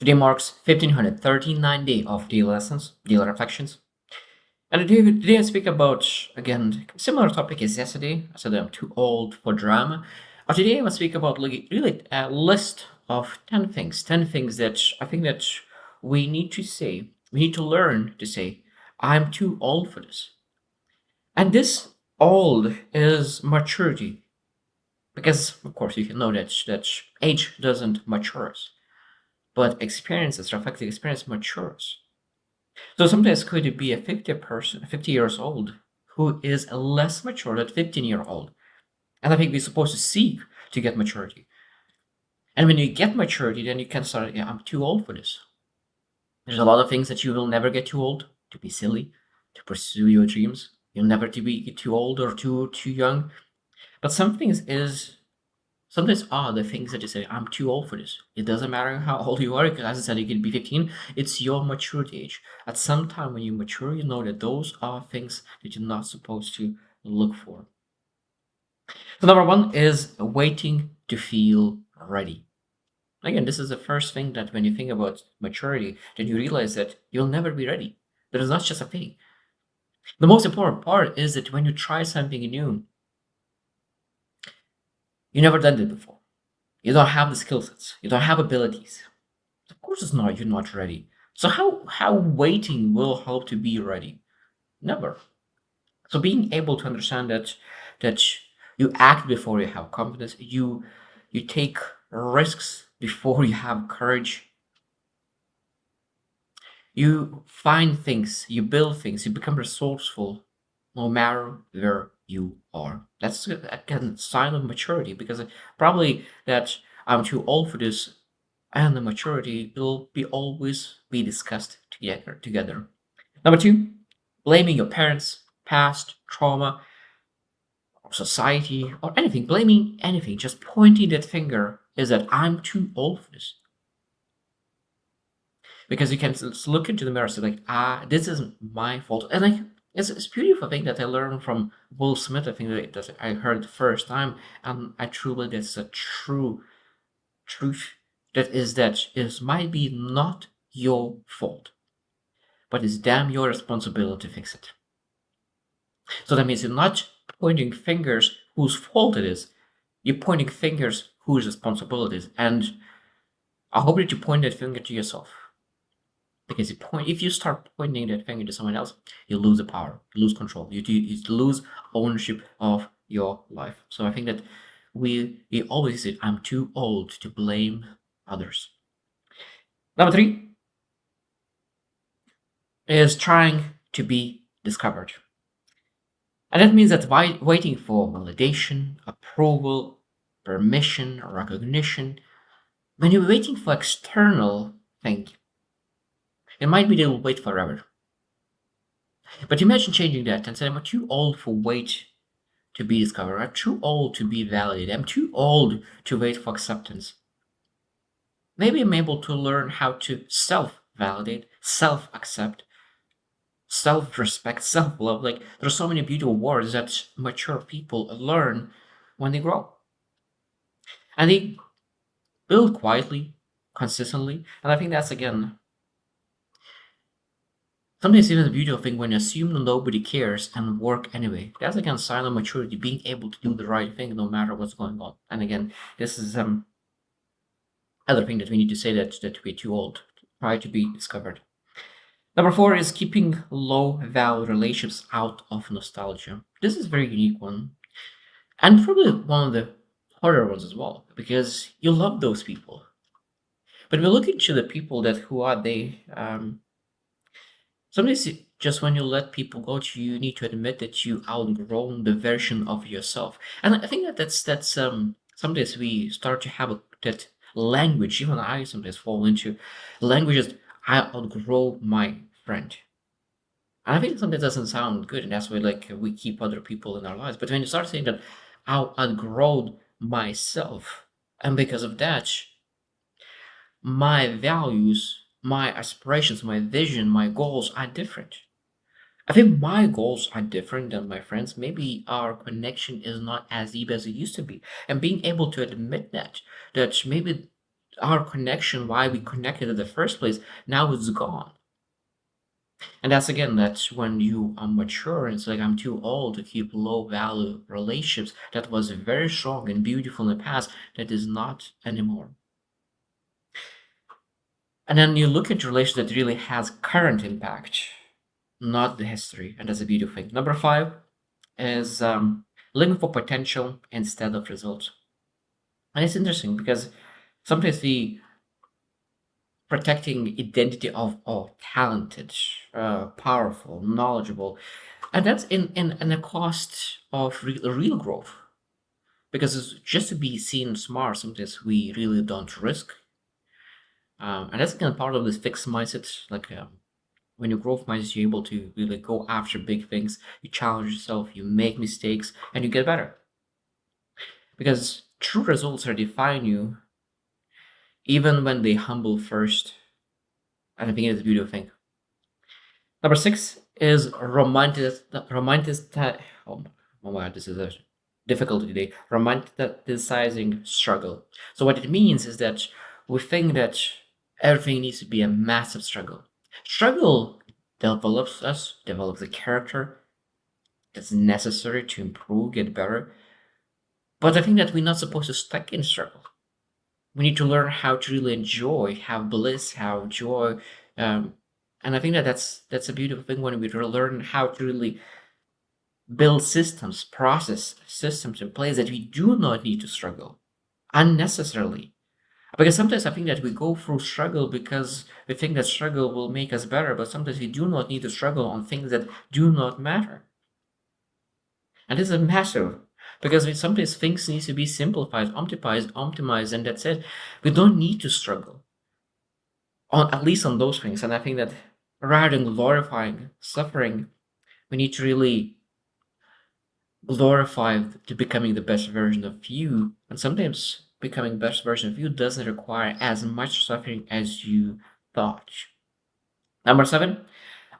Today marks 1539 day of daily lessons, daily reflections. And today I speak about, again, similar topic as yesterday. I said I'm too old for drama. Today I will speak about really a list of 10 things that I think that we need to say, we need to learn to say, I'm too old for this. And this old is maturity. Because, of course, you can know that age doesn't mature us, but experiences, reflective experience matures. So sometimes could it be a 50 person, 50 years old, who is less mature than 15-year-old? And I think we're supposed to seek to get maturity. And when you get maturity, then you can start, yeah, I'm too old for this. There's a lot of things that you will never get too old to be silly, to pursue your dreams. You'll never to be too old or too young. But some things is sometimes are the things that you say, I'm too old for this. It doesn't matter how old you are, because as I said, you can be 15. It's your maturity age. At some time when you mature, you know that those are things that you're not supposed to look for. So number one is waiting to feel ready. Again, this is the first thing that when you think about maturity, then you realize that you'll never be ready. That is not just a thing. The most important part is that when you try something new, you never done it before. You don't have the skill sets. You don't have abilities. Of course it's not, you're not ready. So how waiting will help to be ready? Never. So being able to understand that you act before you have confidence, you take risks before you have courage, you find things, you build things, you become resourceful no matter where you are. That's again a sign of maturity, because probably that I'm too old for this, and the maturity will be always be discussed together. Number two, blaming your parents, past trauma, or society, or anything, blaming anything, just pointing that finger is that I'm too old for this. Because you can look into the mirror and say like, this isn't my fault. And like, it's a beautiful thing that I learned from Will Smith. I think that I heard the first time, and I truly that's a true truth. That it might be not your fault, but it's damn your responsibility to fix it. So that means you're not pointing fingers whose fault it is. You're pointing fingers whose responsibility is. And I hope that you point that finger to yourself. Because if you start pointing that finger to someone else, you lose the power, you lose control, you lose ownership of your life. So I think that we always say, I'm too old to blame others. Number three is trying to be discovered. And that means that waiting for validation, approval, permission, or recognition, when you're waiting for external thing, it might be they will wait forever. But imagine changing that and saying, I'm too old for wait to be discovered. I'm too old to be validated. I'm too old to wait for acceptance. Maybe I'm able to learn how to self validate, self accept, self respect, self love. Like, there's so many beautiful words that mature people learn when they grow. And they build quietly, consistently. And I think that's, again, sometimes even the beautiful thing when you assume that nobody cares and work anyway. That's, again, sign of maturity, being able to do the right thing no matter what's going on. And again, this is other thing that we need to say, that we're too old to try to be discovered. Number four is keeping low value relationships out of nostalgia. This is a very unique one, and probably one of the harder ones as well, because you love those people. But we look into the people that who are they. Sometimes just when you let people go, you need to admit that you outgrown the version of yourself, and I think that that's sometimes we start to have that language. Even I sometimes fall into languages. I outgrow my friend, and I think something doesn't sound good, and that's why like we keep other people in our lives. But when you start saying that I outgrow myself, and because of that, my values, my aspirations, my vision, my goals are different. I think my goals are different than my friends. Maybe our connection is not as deep as it used to be. And being able to admit that maybe our connection, why we connected in the first place, now it's gone. And that's when you are mature. It's like I'm too old to keep low value relationships that was very strong and beautiful in the past that is not anymore. And then you look at relation that really has current impact, not the history, and that's a beautiful thing. Number five is looking for potential instead of results. And it's interesting because sometimes we protecting identity of talented, powerful, knowledgeable, and that's in the cost of real growth. Because it's just to be seen smart, sometimes we really don't risk. And that's again part of this fixed mindset. Like when you growth mindset, you're able to really go after big things. You challenge yourself, you make mistakes, and you get better. Because true results are define you, even when they humble first. And I think it's a beautiful thing. Number six is romantic. Oh, oh my god, this is a difficulty today. Romanticizing struggle. So what it means is that we think that everything needs to be a massive struggle. Struggle develops us, develops the character that's necessary to improve, get better. But I think that we're not supposed to stuck in struggle. We need to learn how to really enjoy, have bliss, have joy, um, and I think that that's a beautiful thing when we learn how to really build systems, process systems in place that we do not need to struggle unnecessarily. Because sometimes I think that we go through struggle because we think that struggle will make us better, but sometimes we do not need to struggle on things that do not matter. And this is massive because sometimes things need to be simplified, optimized, and that's it. We don't need to struggle on at least on those things. And I think that rather than glorifying suffering, we need to really glorify to becoming the best version of you. And sometimes becoming best version of you doesn't require as much suffering as you thought. Number seven,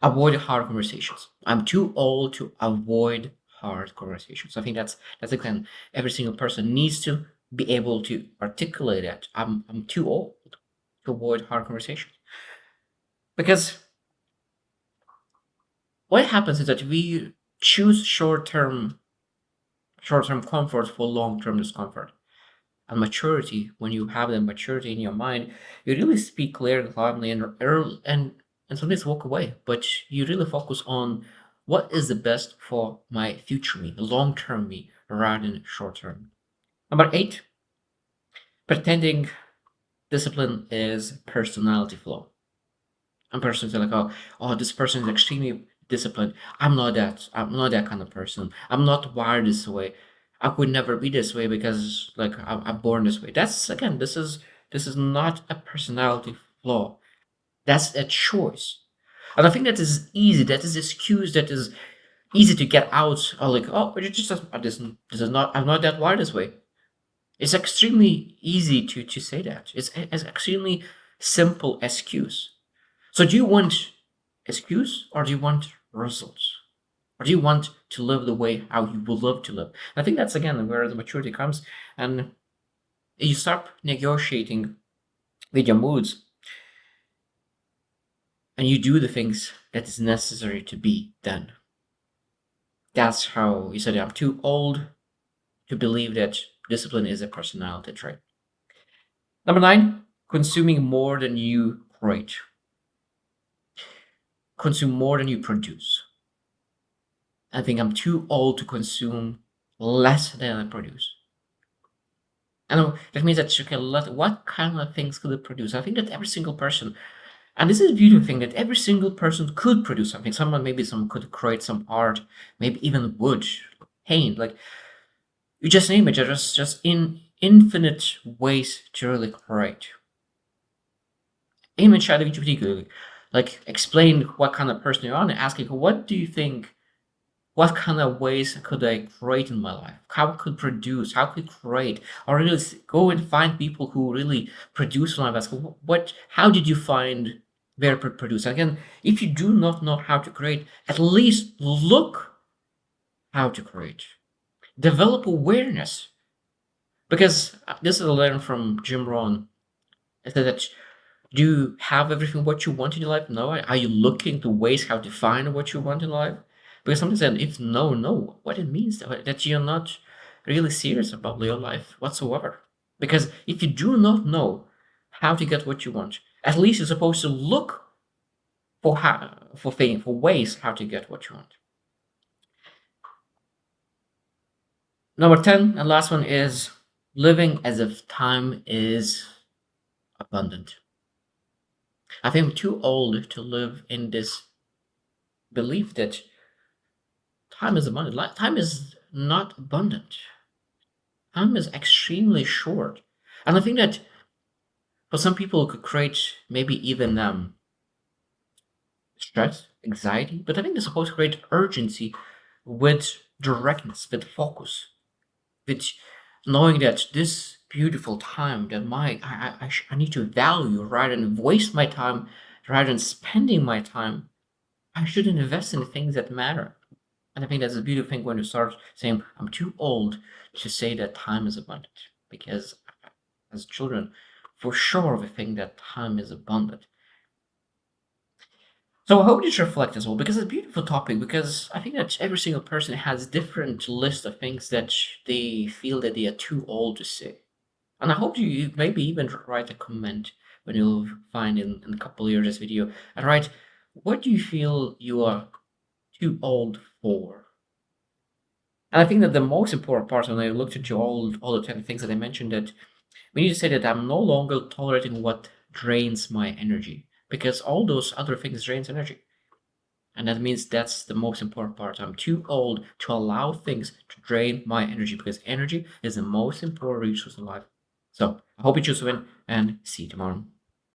avoid hard conversations. I'm too old to avoid hard conversations. I think that's again every single person needs to be able to articulate that. I'm too old to avoid hard conversations because what happens is that we choose short term comfort for long term discomfort. And maturity, when you have that maturity in your mind, you really speak clearly, calmly, and and sometimes walk away. But you really focus on what is the best for my future me, the long term me, rather than short term. Number eight, pretending discipline is personality flaw. And persons are like, oh, this person is extremely disciplined. I'm not that kind of person. I'm not wired this way. I could never be this way because like I'm born this way. That's again, this is not a personality flaw. That's a choice. And I think that is easy. That is excuse that is easy to get out. Or like, oh, but you just this is not. I'm not that wired this way. It's extremely easy to say that. It's extremely simple excuse. So do you want excuse or do you want results? Or do you want to live the way how you would love to live? I think that's again where the maturity comes and you start negotiating with your moods and you do the things that is necessary to be done. That's how you said I'm too old to believe that discipline is a personality trait. Number nine, consuming more than you create. Consume more than you produce. I think I'm too old to consume less than I produce. And that means that you can let what kind of things could it produce? I think that every single person, and this is a beautiful thing, that every single person could produce something. Someone could create some art, maybe even wood, paint, like you just name it. There's just in infinite ways to really create. Even ChatGPT could like explain what kind of person you are and asking what do you think what kind of ways could I create in my life? How could produce? How could create? Or really go and find people who really produce on life. Ask what? How did you find their produce? Again, if you do not know how to create, at least look how to create. Develop awareness because this is a learn from Jim Rohn. Is it that do you have everything what you want in your life? No. Are you looking to ways how to find what you want in life? Because sometimes then if no, no, what it means that you're not really serious about your life whatsoever. Because if you do not know how to get what you want, at least you're supposed to look for ways how to get what you want. Number 10 and last one is living as if time is abundant. I think I'm too old to live in this belief that time is abundant. Time is not abundant. Time is extremely short. And I think that for some people it could create maybe even stress, anxiety, but I think they're supposed to create urgency with directness, with focus, with knowing that this beautiful time that I need to value rather than waste my time, rather than spending my time, I should invest in the things that matter. And I think that's a beautiful thing when you start saying, I'm too old to say that time is abundant. Because as children, for sure we think that time is abundant. So I hope you reflect as well, because it's a beautiful topic, because I think that every single person has different list of things that they feel that they are too old to say. And I hope you maybe even write a comment when you'll find in a couple of years this video and write, what do you feel you are too old for? And I think that the most important part when I looked into all the 10 things that I mentioned, that we need to say that I'm no longer tolerating what drains my energy, because all those other things drains energy. And that means that's the most important part. I'm too old to allow things to drain my energy, because energy is the most important resource in life. So I hope you choose to win and see you tomorrow.